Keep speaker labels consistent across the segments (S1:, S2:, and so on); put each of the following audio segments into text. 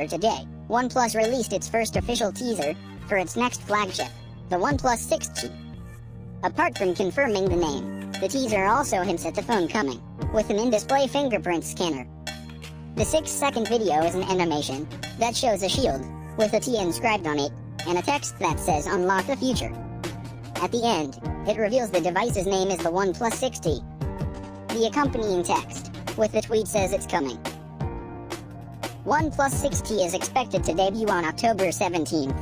S1: earlier today, OnePlus released its first official teaser for its next flagship, the OnePlus 6T. Apart from confirming the name, the teaser also hints at the phone coming with an in-display fingerprint scanner. The 6-second video is an animation that shows a shield with a T inscribed on it and a text that says "Unlock the Future." At the end, it reveals the device's name is the OnePlus 6T. The accompanying text with the tweet says it's coming. OnePlus 6T is expected to debut on October 17th.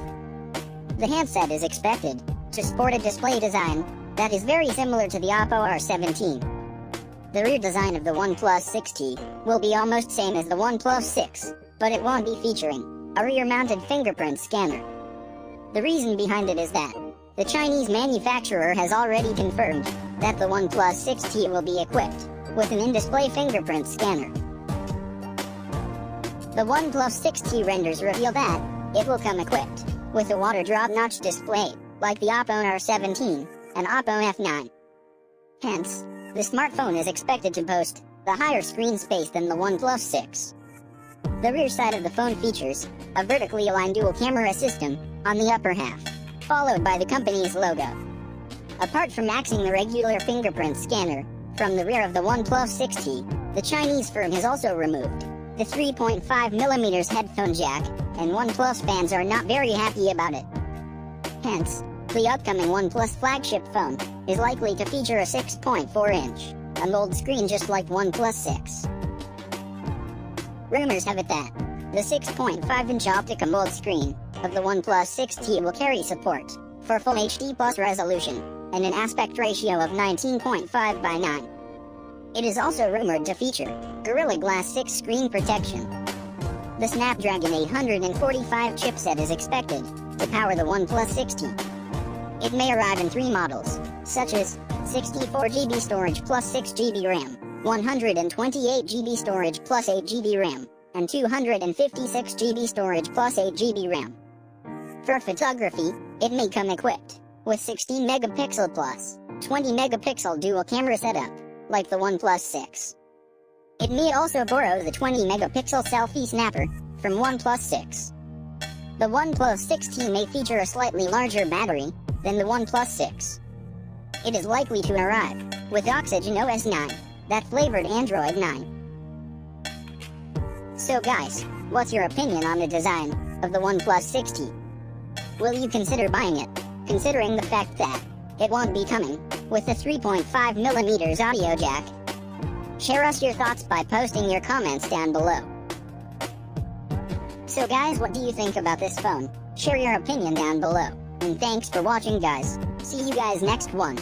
S1: The handset is expected to sport a display design that is very similar to the Oppo R17. The rear design of the OnePlus 6T will be almost same as the OnePlus 6, but it won't be featuring a rear-mounted fingerprint scanner. The reason behind it is that the Chinese manufacturer has already confirmed that the OnePlus 6T will be equipped with an in-display fingerprint scanner. The OnePlus 6T renders reveal that it will come equipped with a water drop notch display, like the Oppo R17 and Oppo F9. Hence, the smartphone is expected to boast the higher screen space than the OnePlus 6. The rear side of the phone features a vertically aligned dual camera system on the upper half, followed by the company's logo. Apart from axing the regular fingerprint scanner from the rear of the OnePlus 6T, the Chinese firm has also removed the 3.5mm headphone jack, and OnePlus fans are not very happy about it. Hence, the upcoming OnePlus flagship phone is likely to feature a 6.4-inch AMOLED screen just like OnePlus 6. Rumors have it that the 6.5-inch optic AMOLED screen of the OnePlus 6T will carry support for Full HD Plus resolution and an aspect ratio of 19.5:9. It is also rumored to feature Gorilla Glass 6 screen protection. The Snapdragon 845 chipset is expected to power the OnePlus 6T. It may arrive in 3 models, such as 64GB storage plus 6GB RAM, 128GB storage plus 8GB RAM, and 256GB storage plus 8GB RAM. For photography, it may come equipped with 16MP plus 20MP dual camera setup, like the OnePlus 6. It may also borrow the 20MP selfie snapper from OnePlus 6. The OnePlus 6T may feature a slightly larger battery than the OnePlus 6. It is likely to arrive with Oxygen OS 9, that flavored Android 9. So guys, what's your opinion on the design of the OnePlus 6T? Will you consider buying it, considering the fact that it won't be coming with the 3.5mm audio jack? Share us your thoughts by posting your comments down below. So guys, what do you think about this phone? Share your opinion down below. And thanks for watching guys. See you guys next one.